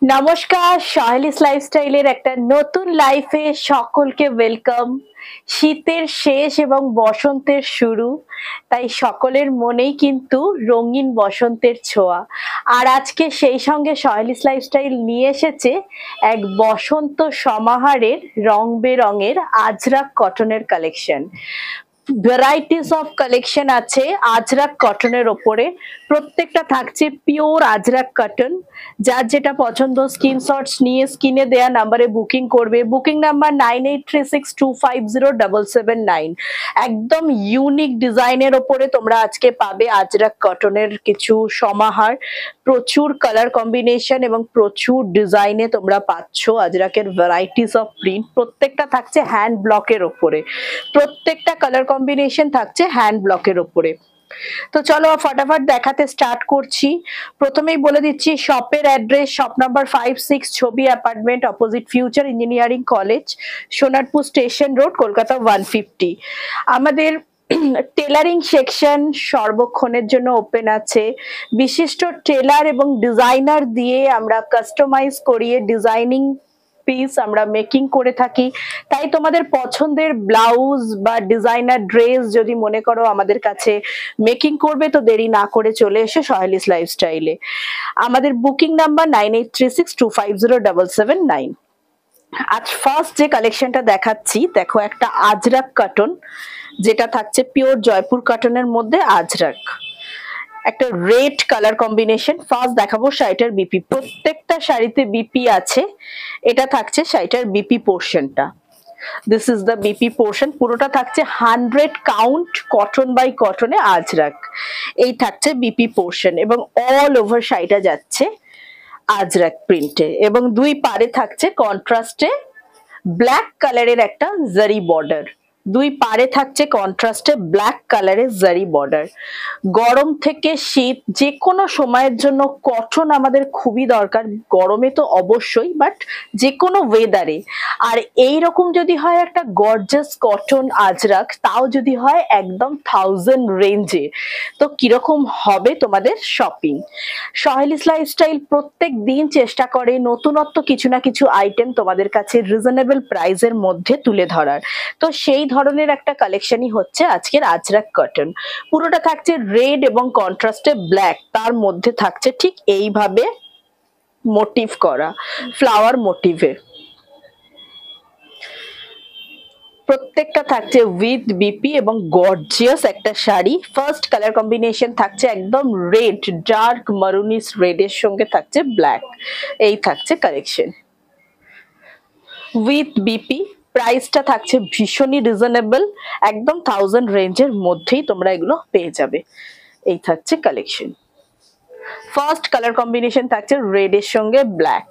নমস্কার, সাহেলিস লাইফস্টাইলের একটা নতুন লাইফে সকলকে ওয়েলকাম। শীতের শেষ এবং বসন্তের শুরু, তাই সকলের মনেই কিন্তু রঙিন বসন্তের ছোঁয়া। আর আজকে সেই সঙ্গে সাহেলিস লাইফস্টাইল নিয়ে এসেছে এক বসন্ত সমাহারের রং বেরঙের আজরাক কটনের কালেকশন। ভ্যারাইটিস অফ কালেকশন আছে আজরাক কটনের ওপরে। প্রত্যেকটা থাকছে পিওর আজরাক কটন। যার যেটা পছন্দ স্ক্রিনশটস নিয়ে স্ক্রিনে দেয়া নাম্বারে বুকিং করবে। Booking number 9836250779। একদম ইউনিক ডিজাইনের ওপরে তোমরা আজকে পাবে আজরাক কটনের কিছু সমাহার। প্রচুর কালার কম্বিনেশন এবং প্রচুর ডিজাইনে তোমরা পাচ্ছ আজরাকের ভ্যারাইটিস অফ প্রিন্ট। প্রত্যেকটা থাকছে হ্যান্ড ব্লকের ওপরে, প্রত্যেকটা কালার কম্বিনেশন থাকছে হ্যান্ড ব্লকের ওপরে। তো চলো ফটাফট দেখাতে স্টার্ট করছি। প্রথমেই বলে দিচ্ছি শপের অ্যাড্রেস, শপ নাম্বার 5-6 ছবি apartment, opposite future engineering college, Sonarpur station road, Kolkata 150। আমাদের টেলারিং সেকশন সর্বক্ষণের জন্য ওপেন আছে। বিশিষ্ট টেলার এবং ডিজাইনার দিয়ে আমরা কাস্টমাইজ করিয়ে ডিজাইনিং পিস আমরা মেকিং করে থাকি। তাই তোমাদের পছন্দের ব্লাউজ বা ডিজাইনার ড্রেস যদি মনে করো আমাদের কাছে মেকিং করবে, তো দেরি না করে চলে এসো সাহেলিস লাইফস্টাইলে। আমাদের বুকিং নাম্বার 9836250779। আজ ফার্স্ট যে কালেকশনটা দেখাচ্ছি, দেখো একটা আজরাক কটন, যেটা থাকছে পিওর জয়পুর কটনের মধ্যে আজরাক। একটা রেড কালার কম্বিনেশন। ফার্স্ট দেখাবো শাড়িটার বিপি। প্রত্যেকটা শাড়িতে বিপি আছে। এটা থাকছে শাড়িটার বিপি পোর্শনটা। This is the BP portion. পুরোটা থাকছে 100 কাউন্ট কটন বাই কটনে আজরাক। এই থাকছে বিপি পোর্শন এবং অল ওভার শাড়িটা যাচ্ছে আজরাক প্রিন্টে এবং দুই পারে থাকছে কন্ট্রাস্টে ব্ল্যাক কালারের একটা জারি বর্ডার। দুই পারে থাকছে কন্ট্রাস্টে ব্ল্যাক কালারের জারি বর্ডার। গরম থেকে শীত যে কোনো সময়ের জন্য কটন আমাদের খুবই দরকার। গরমে তো অবশ্যই, বাট যে কোনো ওয়েদারে। আর এই রকম যদি হয় একটা গর্জাস কটন আজরাক, তাও যদি হয় একদম 1000 রেঞ্জে, তো কিরকম হবে তোমাদের শপিং। সাহেলিস লাইফস্টাইল প্রত্যেক দিন চেষ্টা করে নতুনত্ব কিছু না কিছু আইটেম তোমাদের কাছে রিজনেবল প্রাইসের মধ্যে তুলে ধরার। তো সেই ধরনের একটা কালেকশনই হচ্ছে আজকের আজরাক কটন। পুরোটা থাকছে রেড এবং কন্ট্রাস্টে ব্ল্যাক, তার মধ্যে থাকছে ঠিক এইভাবে মোটিভ করা ফ্লাওয়ার মোটিভে। প্রত্যেকটা থাকছে উইথ বিপি এবং গর্জিয়াস একটা শাড়ি। ফার্স্ট কালার কম্বিনেশন থাকছে একদম রেড, ডার্ক মারুনিস রেড এর সঙ্গে থাকছে ব্ল্যাক। এই থাকছে কালেকশন উইথ বিপি। প্রাইসটা থাকছে ভীষণই রিজনেবল, একদম 1000 রেঞ্জের মধ্যেই তোমরা এগুলো পেয়ে যাবে। এই থাকছে কালেকশন। ফার্স্ট কালার কম্বিনেশন থাকছে রেড এর সঙ্গে ব্ল্যাক।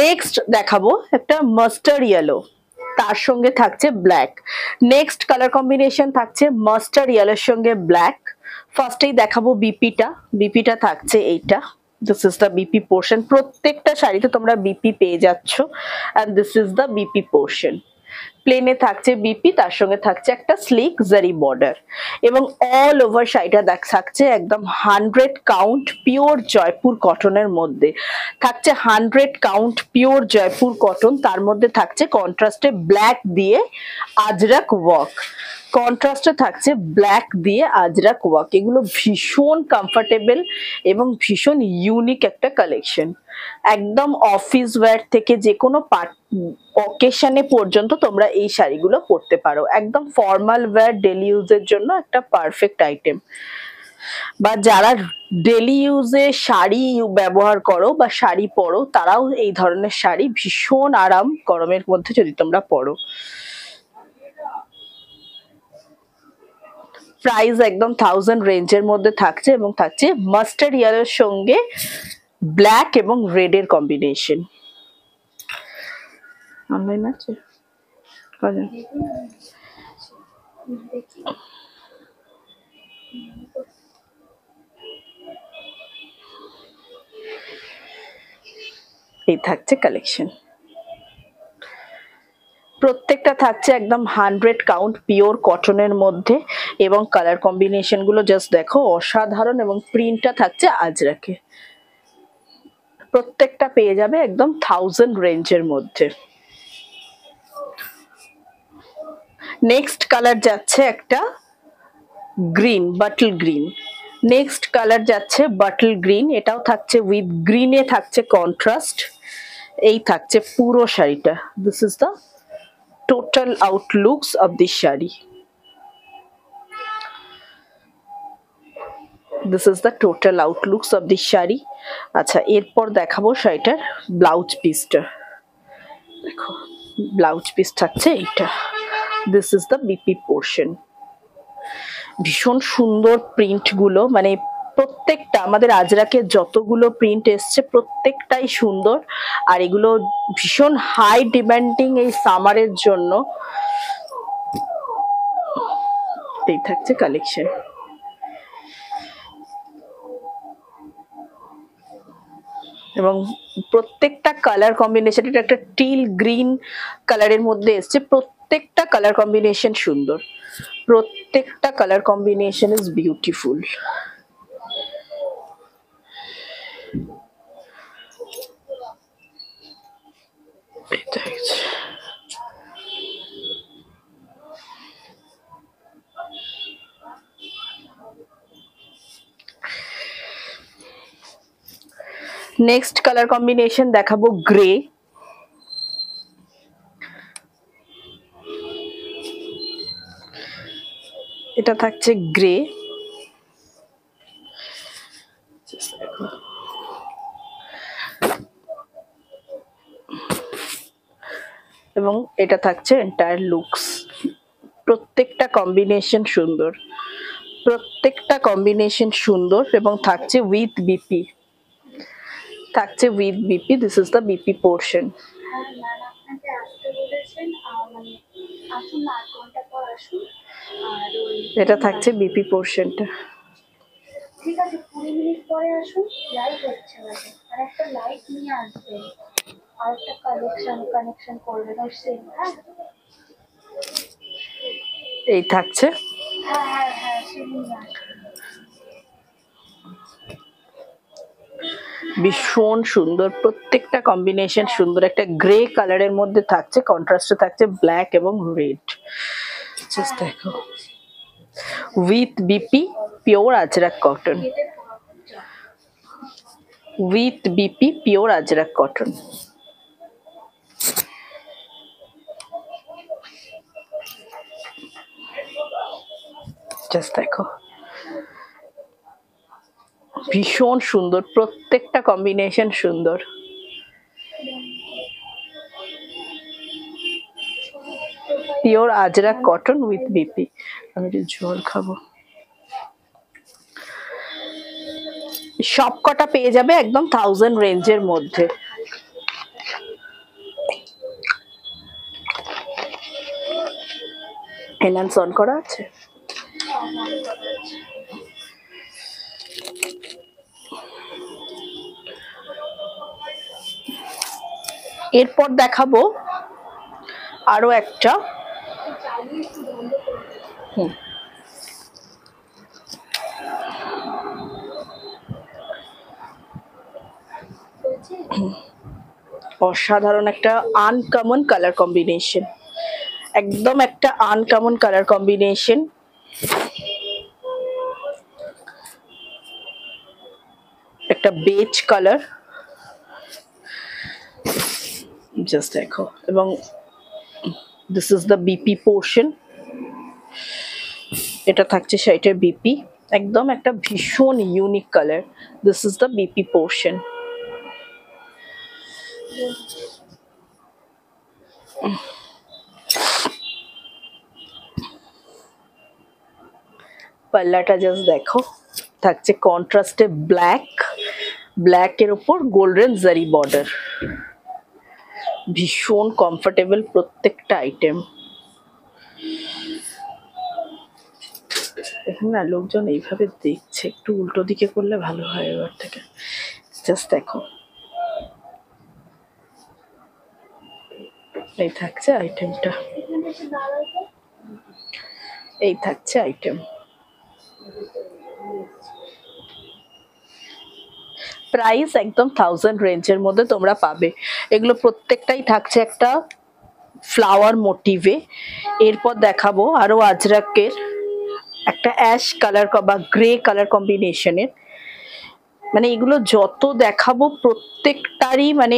নেক্সট দেখাবো একটা মাস্টার্ড ইয়েলো, তার সঙ্গে থাকছে ব্ল্যাক। নেক্সট কালার কম্বিনেশন থাকছে মাস্টার্ড ইয়েলোর সঙ্গে ব্ল্যাক। ফার্স্টেই দেখাবো বিপিটা। বিপিটা থাকছে এইটা। This is the BP portion. প্রত্যেকটা শাড়িতে তোমরা বিপি পেয়ে যাচ্ছ and this is the BP portion. প্লেনে থাকছে বিপি, তার সঙ্গে থাকছে একটা স্লিক জারি বর্ডার এবং অল ওভার শাড়িটা থাকছে একদম 100 কাউন্ট পিওর জয়পুর কটনের মধ্যে। থাকছে 100 কাউন্ট পিওর জয়পুর কটন, তার মধ্যে থাকছে কন্ট্রাস্টে ব্ল্যাক দিয়ে আজরাক ওয়ার্ক। কন্ট্রাস্টে থাকছে ব্ল্যাক দিয়ে আজরাক ওয়ার্ক। এগুলো ভীষণ কমফোর্টেবল এবং ভীষণ ইউনিক একটা কালেকশন। একদম অফিস ওয়্যার থেকে যে কোনো অকেশনে পর্যন্ত তোমরা এই শাড়িগুলো পরতে পারো। একদম ফর্মাল ওয়্যার ডেলি ইউজের জন্য একটা পারফেক্ট আইটেম। বা যারা ডেলি ইউজে শাড়ি ব্যবহার করো বা শাড়ি পরো, তারাও এই ধরনের শাড়ি ভীষণ আরাম গরমের মধ্যে যদি তোমরা পরো। প্রাইস একদম 1000 রেঞ্জের মধ্যে থাকছে এবং থাকছে মাস্টার্ড ইয়েলোর সঙ্গে ব্ল্যাক এবং রেড এর কম্বিনেশন। অনলাইন আছে এই থাকছে কালেকশন। প্রত্যেকটা থাকছে একদম 100 কাউন্ট পিওর কটনের মধ্যে এবং কালার কম্বিনেশন গুলো জাস্ট দেখো অসাধারণ এবং প্রিন্টটা থাকছে আজরাকে। প্রত্যেকটা পেয়ে যাবে একদম 1000 রেঞ্জের মধ্যে। নেক্সট কালার যাচ্ছে একটা green, bottle green. Next colour যাচ্ছে বাটল গ্রিন, এটাও থাকছে উইথ গ্রিনে থাকছে কন্ট্রাস্ট। এই থাকছে পুরো শাড়িটা। This is the total আউটলুকস of this sari. This is the total আউটলুকস of this sari. আচ্ছা, এরপর দেখাবো শাড়িটার ব্লাউজ পিসটা। দেখো ব্লাউজ পিস থাকছে এইটা। This is the BP portion. ভীষণ সুন্দর প্রিন্ট গুলো, মানে প্রত্যেকটা আমাদের আজরাকের যতগুলো প্রিন্ট এসছে প্রত্যেকটাই সুন্দর। আর এগুলো ভীষণ হাই ডিমান্ডিং এই সামারের জন্য। এই থাকছে কালেকশন। এবং প্রত্যেকটা কালার কম্বিনেশন, এটা একটা টিল গ্রিন কালারের মধ্যে এসছে। প্রত্যেকটা কালার কম্বিনেশন সুন্দর, প্রত্যেকটা colour combination is beautiful. Next colour combination দেখাবো গ্রে। এটা থাকছে গ্রে। এবং এটা থাকছে এন্টায়ার লুকস। প্রত্যেকটা কম্বিনেশন সুন্দর, প্রত্যেকটা কম্বিনেশন সুন্দর। এবং থাকছে উইথ বিপি, থাকছে with BP. This is the BP portion. এটা থাকছে বিপি পোর্শনটা। ঠিক আছে, 20 মিনিট পরে আসুন, লাইভ হচ্ছে বাজে, আর একটা লাইট নিয়ে আসবেন, আর একটা কানেকশন করবেন ওর সেম। হ্যাঁ এই থাকছে। হ্যাঁ হ্যাঁ হ্যাঁ, সে নিয়ে আসবেন। ভীষণ সুন্দর, প্রত্যেকটা কম্বিনেশন সুন্দর। একটা গ্রে কালারের মধ্যে থাকছে, কন্ট্রাস্টে থাকছে ব্ল্যাক এবং রেড। জাস্ট দেখো, with BP pure Ajrak cotton, with BP pure Ajrak cotton. Just দেখো, ভীষণ সুন্দর, প্রত্যেকটা কম্বিনেশন সুন্দর। Pure Ajrak cotton with BP. আমি একটু জল খাবো। সব কটা পেয়ে যাবে একদম 1000 রেঞ্জের মধ্যে। এনহান্স অন করা আছে। এরপর দেখাবো আরো একটা। অসাধারণ একটা আনকমন কালার কম্বিনেশন, একদম একটা আনকমন কালার কম্বিনেশন। একটা বেজ কালার, জাস্ট দেখো। এবং this is the BP portion. এটা থাকছে শাড়িটার বিপি, একদম একটা ভীষণ unique colour. This is the BP portion. পাল্লাটা জাস্ট দেখো, থাকছে কন্ট্রাস্টে ব্ল্যাক, ব্ল্যাকের উপর গোল্ডেন জারি বর্ডার। ভীষণ কমফোর্টেবল প্রত্যেকটা আইটেম। এখন না লোকজন এইভাবে দেখছে, একটু উল্টো দিকে করলে ভালো হয় এবার থেকে। জাস্ট দেখো, এই থাকছে আইটেমটা, এই থাকছে আইটেম। প্রাইস একদম 1000 রেঞ্জের মধ্যে তোমরা পাবে। এগুলো প্রত্যেকটাই থাকছে একটা ফ্লাওয়ার মোটিভে। এরপর দেখাবো আরো আজরাকের একটা অ্যাশ কালার বা গ্রে কালার কম্বিনেশনের। মানে এগুলো যত দেখাবো প্রত্যেকটারই মানে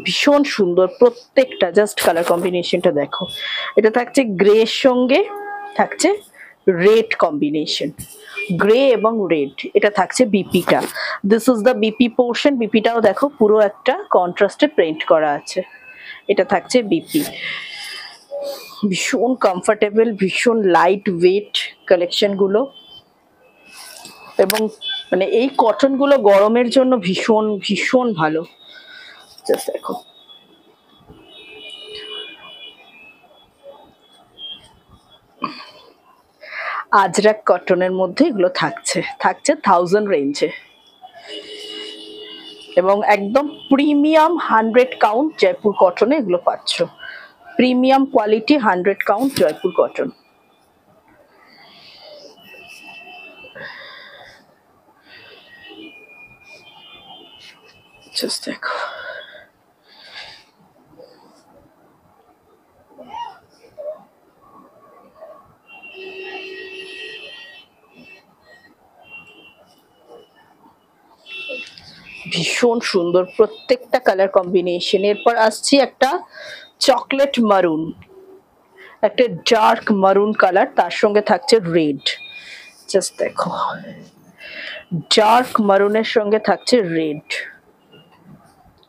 ভীষণ সুন্দর, প্রত্যেকটা। জাস্ট কালার কম্বিনেশনটা দেখো, এটা থাকছে গ্রে এর সঙ্গে থাকছে রেড কম্বিনেশন, গ্রে এবং রেড। এটা থাকছে বিপিটা, this is the BP portion. বিপিটাও দেখো পুরো একটা কন্ট্রাস্টে প্রিন্ট করা আছে। এটা থাকছে বিপি, ভীষণ কমফোর্টেবল, ভীষণ লাইট ওয়েট কালেকশন গুলো। এবং মানে এই কটন গুলো গরমের জন্য ভীষণ ভীষণ ভালো। জাস্ট দেখো, আজরাক কটনের মধ্যে এগুলো থাকছে 1000 রেঞ্জে এবং একদম প্রিমিয়াম 100 কাউন্ট জয়পুর কটনে এগুলো পাচ্ছ। Premium quality 100 count Jaipur cotton. Just দেখো, ভীষণ সুন্দর প্রত্যেকটা কালার কম্বিনেশন। এরপর আসছি একটা চকলেট মারুন, একটা ডার্ক মারুন কালার, তার সঙ্গে থাকছে রেড। জাস্ট দেখো, ডার্ক মারুনের সঙ্গে থাকছে রেড,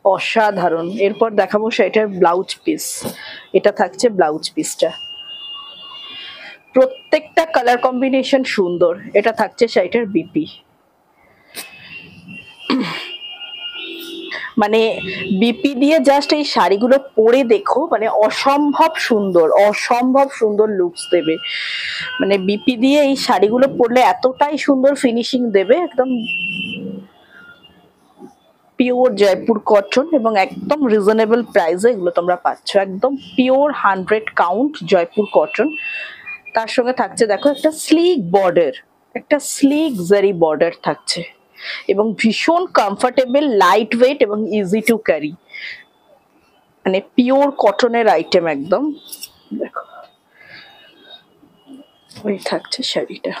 অসাধারণ। এরপর দেখাবো সেটার ব্লাউজ পিস। এটা থাকছে ব্লাউজ পিসটা, প্রত্যেকটা কালার কম্বিনেশন সুন্দর। এটা থাকছে শাড়িটার বিপি। মানে বিপি দিয়ে জাস্ট এই শাড়িগুলো পরে দেখো, মানে অসম্ভব সুন্দর, অসম্ভব সুন্দর লুকস দেবে। মানে বিপি দিয়ে এই শাড়িগুলো পরলে এতটাই সুন্দর ফিনিশিং দেবে, একদম পিওর জয়পুর কটন এবং একদম রিজনেবল প্রাইসে এগুলো তোমরা পাচ্ছ। একদম পিওর 100 কাউন্ট জয়পুর কটন। তার সঙ্গে থাকছে দেখো একটা স্লিক বর্ডার, একটা স্লিক জারি বর্ডার থাকছে এবং ভীষণ কমফোর্টেবল, লাইট ওয়েট এবং ইজি টু ক্যারি। মানে পিওর কটনের আইটেম একদম। দেখো, ওই থাকছে শাড়িটা।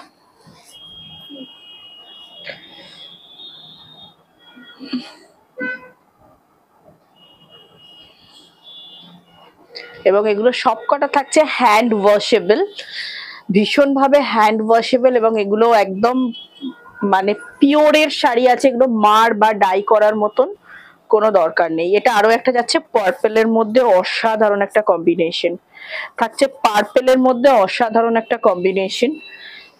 এবং এগুলো সবকটা থাকছে হ্যান্ড ওয়াশেবল, ভীষণভাবে হ্যান্ড ওয়াশেবল। এবং এগুলো একদম মানে পিওরের শাড়ি আছে, এগুলো মার বা ডাই করার মতন কোনো দরকার নেই। এটা আরো একটা যাচ্ছে পার্পেলের মধ্যে, অসাধারণ একটা কম্বিনেশন থাকছে। পার্পেলের মধ্যে অসাধারণ একটা combination,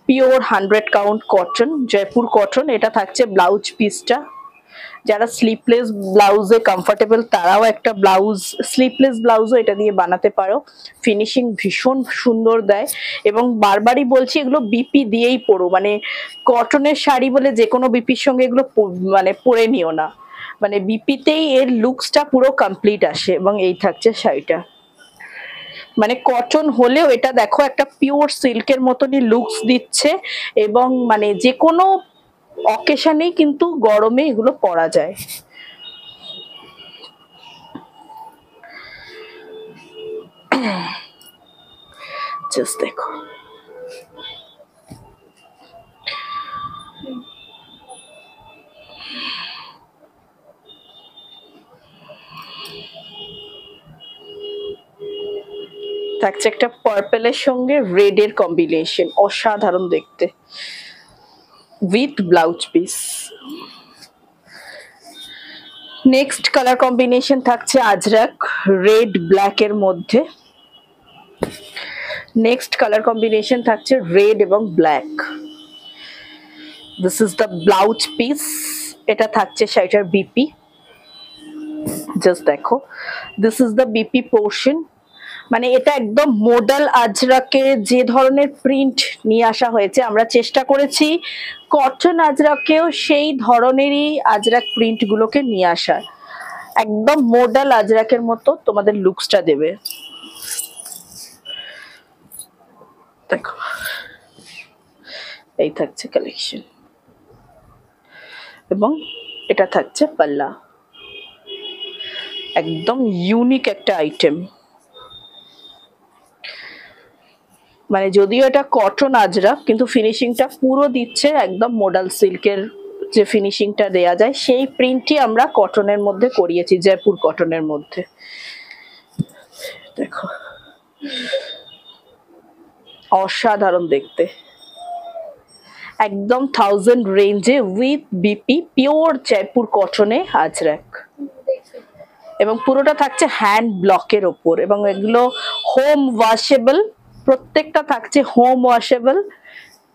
pure 100 count cotton, Jaipur cotton. এটা থাকছে ব্লাউজ পিসটা। যারা স্লিপলেস ব্লাউজে কমফোর্টেবল তারাও একটা ব্লাউজ, স্লিপলেস ব্লাউজও এটা দিয়ে বানাতে পারো। ফিনিশিং ভীষণ সুন্দর দেয়। এবং বারবারই বলছি এগুলো বিপি দিয়েই পরো, মানে কটনের শাড়ি বলে যে কোনো বিপির সঙ্গে এগুলো মানে পরে নিও না, মানে বিপিতেই এর লুকসটা পুরো কমপ্লিট আসে। এবং এই থাকছে শাড়িটা, মানে কটন হলেও এটা দেখো একটা পিওর সিল্কের মতনই লুকস দিচ্ছে। এবং মানে যে কোনো অকেশনেই কিন্তু গরমে এগুলো পরা যায়। জাস্ট দেখো, থাকছে একটা পার্পেলের সঙ্গে রেড এর কম্বিনেশন, অসাধারণ দেখতে, with blouse piece. Next colour combination থাকছে আজরাক রেড ব্ল্যাক এর মধ্যে। নেক্সট কালার কম্বিনেশন থাকছে রেড এবং black. This is the blouse piece. এটা থাকছে শাড়িটার বিপি। জাস্ট দেখো, this is the BP portion. মানে এটা একদম মডেল আজরাকে যে ধরনের প্রিন্ট নিয়ে আসা হয়েছে, আমরা চেষ্টা করেছি কটন আজরাকেও সেই ধরনেরই আজরাক প্রিন্ট গুলোকে নিয়ে আসার। একদম মডেল আজরাকের মতো তোমাদের লুকসটা দেবে। দেখো, এই থাকছে কালেকশন। এবং এটা থাকছে পাল্লা, একদম ইউনিক একটা আইটেম। মানে যদিও এটা কটন আজরাক, কিন্তু ফিনিশিংটা পুরো দিচ্ছে একদম মোডাল সিল্কের যে ফিনিশিংটা দেয়া যায় সেই প্রিন্টই আমরা কটনের মধ্যে করিয়েছি, জয়পুর কটনের মধ্যে। দেখো অসাধারণ দেখতে, একদম 1000 রেঞ্জে উইথ বিপি, পিওর জয়পুর কটনে আজরাক, এবং পুরোটা থাকছে হ্যান্ড ব্লকের ওপর, এবং এগুলো হোম ওয়াশেবল, প্রত্যেকটা থাকছে হোম ওয়াশেবল,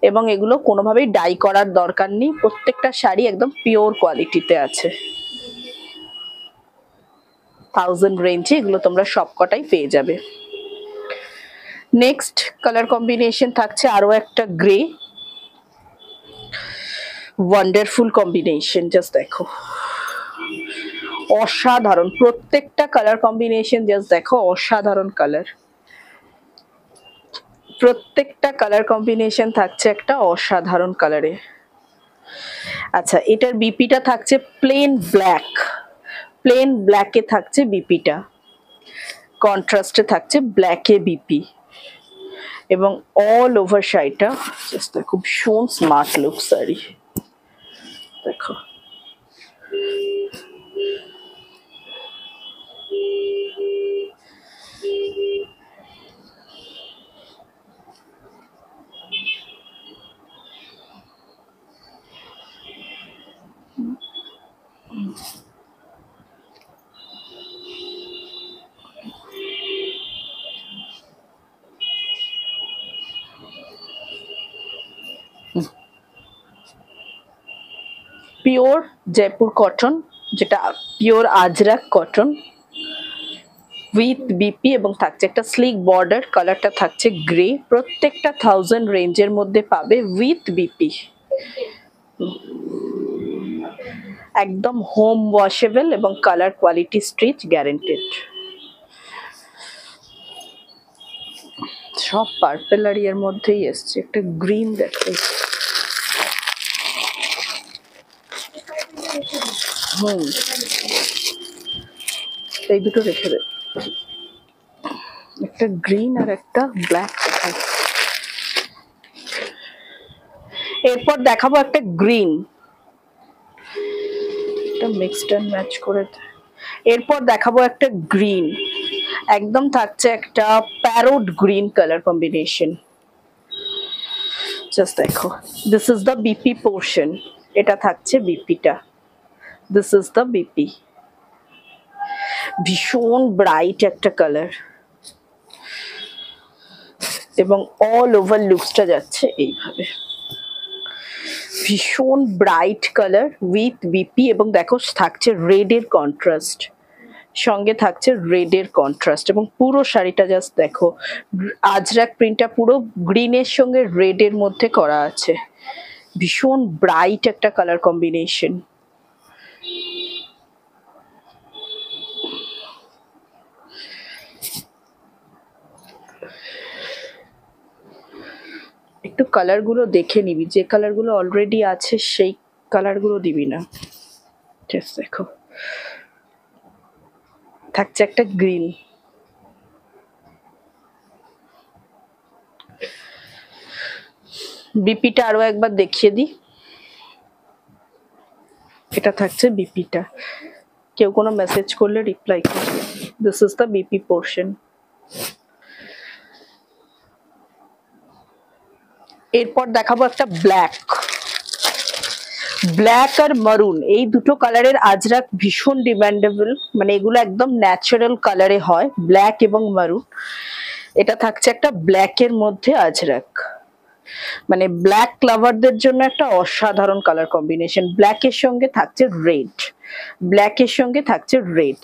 এবং এগুলো কোনোভাবেই ডাই করার দরকার নেই, প্রত্যেকটা শাড়ি একদম পিওর কোয়ালিটিতে আছে। 1000 রেঞ্জে এগুলো তোমরা সবকটাই পেয়ে যাবে। নেক্সট কালার কম্বিনেশন থাকছে আরো একটা গ্রে, ওয়ান্ডারফুল কম্বিনেশন, জাস্ট দেখো অসাধারণ, প্রত্যেকটা কালার কম্বিনেশন জাস্ট দেখো অসাধারণ কালার, প্রত্যেকটা কালার কম্বিনেশন থাকছে একটা অসাধারণ কালারে। আচ্ছা, এটার বিপিটা থাকছে প্লেন ব্ল্যাক, প্লেন ব্ল্যাকে থাকছে বিপিটা, কন্ট্রাস্টে থাকছে ব্ল্যাকে বিপি, এবং অল ওভার শাড়িটা জাস্ট খুব ভীষণ স্মার্ট লুক শাড়ি। দেখো পিওর জয়পুর কটন, যেটা pure Ajrak cotton with BP, এবং থাকছে একটা স্লিক বর্ডার, কালারটা থাকছে গ্রে, প্রত্যেকটা 1000 রেঞ্জের মধ্যে পাবে উইথ বিপি, একদম হোম ওয়াশেবল এবং কালার কোয়ালিটি স্ট্রিচ গ্যারেন্টেড। সব পার্পল আর এর মধ্যেই এসছে, একটা গ্রিন দেখো, এই দুটো রেখে দে, একটা গ্রিন আর একটা ব্ল্যাক। এরপর দেখাবো একটা গ্রিন, একটা মিক্সড এন্ড ম্যাচ করে, এরপর দেখাবো একটা গ্রিন, একদম থাকছে একটা parrot green colour combination, just দেখো, this is the BP portion, এটা থাকছে বিপিটা, দিস ইজ দ্য বিপি, ভীষণ ব্রাইট একটা কালার, এবং অল ওভার লুকসটা যাচ্ছে এইভাবে, ভীষণ ব্রাইট কালার উইথ বিপি, এবং দেখো থাকছে রেড এর কন্ট্রাস্ট, সঙ্গে থাকছে রেড এর কন্ট্রাস্ট, এবং পুরো শাড়িটা জাস্ট দেখো, আজরাক প্রিন্টটা পুরো গ্রিনের সঙ্গে রেড এর মধ্যে করা আছে, ভীষণ ব্রাইট একটা কালার কম্বিনেশন। একটু কালার গুলো দেখে নিবি, যে কালার গুলো অলরেডি আছে সেই কালার গুলো দিবি না, জাস্ট দেখো থাকছে একটা গ্রিন, বিপিটা আরো একবার দেখিয়ে দিই, এটা থাকছে বিপিটা, কেউ কোনো মেসেজ করলে রিপ্লাই করবে, this is the BP portion. এরপর দেখাবো একটা ব্ল্যাক, ব্ল্যাক আর মারুন, এই দুটো কালারের আজরাক ভীষণ ডিমান্ডেবল, মানে এগুলো একদম ন্যাচারাল কালারে হয়, ব্ল্যাক এবং মারুন, এটা থাকছে একটা ব্ল্যাকের মধ্যে আজরাক, মানে ব্ল্যাক লাভারদের জন্য একটা অসাধারণ কালার কম্বিনেশন, ব্ল্যাকের সঙ্গে থাকছে রেড, ব্ল্যাকের সঙ্গে থাকছে রেড।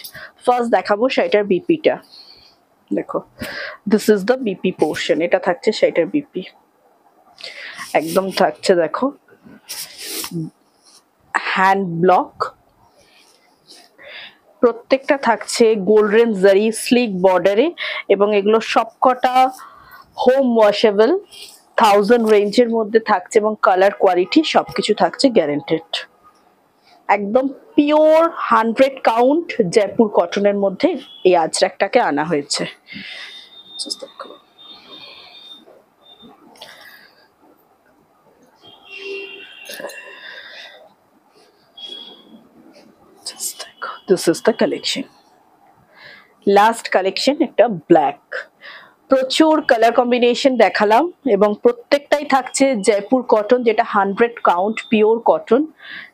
ফার্স্ট দেখাবো শাড়িটার বিপিটা, দেখো this is the BP portion, এটা থাকছে শাড়িটার বিপি, একদম থাকছে দেখো হ্যান্ড ব্লক, প্রত্যেকটা থাকছে গোল্ডেন জারি স্লিক বর্ডারে, এবং এগুলো সবকটা হোম ওয়াশেবল, 1000 রেঞ্জের মধ্যে থাকছে, এবং কালার কোয়ালিটি সবকিছু থাকছে গ্যারেন্টেড। একদম পিওর 100 কাউন্ট জয়পুর কটনের মধ্যে এই আজরাকটাকে আনা হয়েছে। Just দেখো। Just দেখো, this is the collection. Last collection একটা ব্ল্যাক, প্রচুর কালার কম্বিনেশন দেখালাম এবং প্রত্যেকটাই থাকছে জয়পুর কটন, যেটা 100 কাউন্ট পিওর কটন।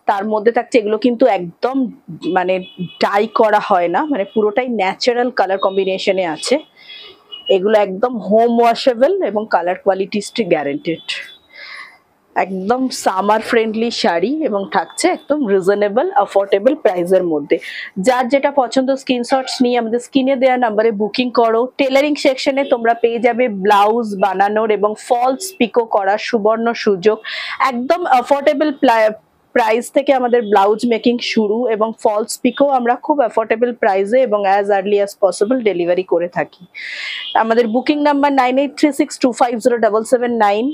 তার মধ্যে থাকছে এগুলো কিন্তু একদম মানে ডাই করা হয় না, মানে পুরোটাই ন্যাচারাল কালার কম্বিনেশনে আছে। এগুলো একদম হোম ওয়াশেবল এবং কালার কোয়ালিটি গ্যারেন্টেড। একদম সামার ফ্রেন্ডলি শাড়ি এবং থাকছে একদম রিজনেবল অ্যাফোর্ডেবল প্রাইসের মধ্যে। যার যেটা পছন্দ স্ক্রিনশটস নিয়ে আমাদের স্ক্রিনে দেওয়া নাম্বারে বুকিং করো। টেলারিং সেকশনে তোমরা পেয়ে যাবে ব্লাউজ বানানোর এবং ফলস পিকো করার সুবর্ণ সুযোগ। একদম অ্যাফোর্ডেবল প্রাইস থেকে আমাদের ব্লাউজ মেকিং শুরু এবং ফলস পিকো আমরা খুব অ্যাফোর্ডেবল প্রাইসে এবং as early as possible delivery করে থাকি। আমাদের বুকিং নাম্বার 9836250779।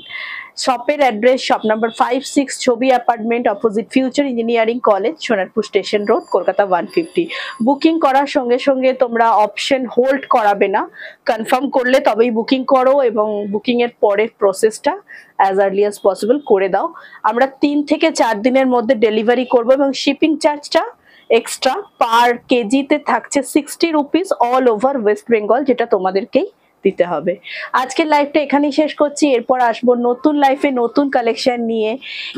শপের অ্যাড্রেস শপ নাম্বার 56 ছবি apartment opposite future engineering college, Sonarpur station road, Kolkata 150। Booking করার সঙ্গে সঙ্গে তোমরা অপশন হোল্ড করাবে না, কনফার্ম করলে তবেই বুকিং করো এবং বুকিং এর পরের প্রসেসটা অ্যাজ আর্লি অ্যাজ পসিবল করে দাও। আমরা 3 থেকে 4 দিনের মধ্যে ডেলিভারি করবো এবং শিপিং চার্জটা এক্সট্রা পার কেজিতে থাকছে 60 rupees all over West Bengal, যেটা তোমাদেরকেই দিতে হবে। আজকের লাইভটা এখানেই শেষ করছি। এরপর আসবো নতুন লাইফে নতুন কালেকশন নিয়ে।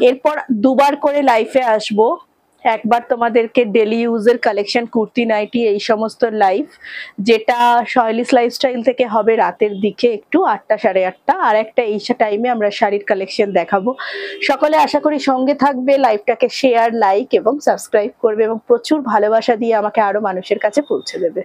এরপর দুবার করে লাইফে আসবো, একবার তোমাদেরকে ডেলি ইউজের কালেকশন কুর্তি নাইটি এই সমস্ত লাইভ, যেটা সহেলিস লাইফস্টাইল থেকে হবে রাতের দিকে একটু 8টা 8:30, আর একটা এই টাইমে আমরা শাড়ির কালেকশন দেখাবো। সকলে আশা করি সঙ্গে থাকবে, লাইভটাকে শেয়ার লাইক এবং সাবস্ক্রাইব করবে এবং প্রচুর ভালোবাসা দিয়ে আমাকে আরো মানুষের কাছে পৌঁছে দেবে।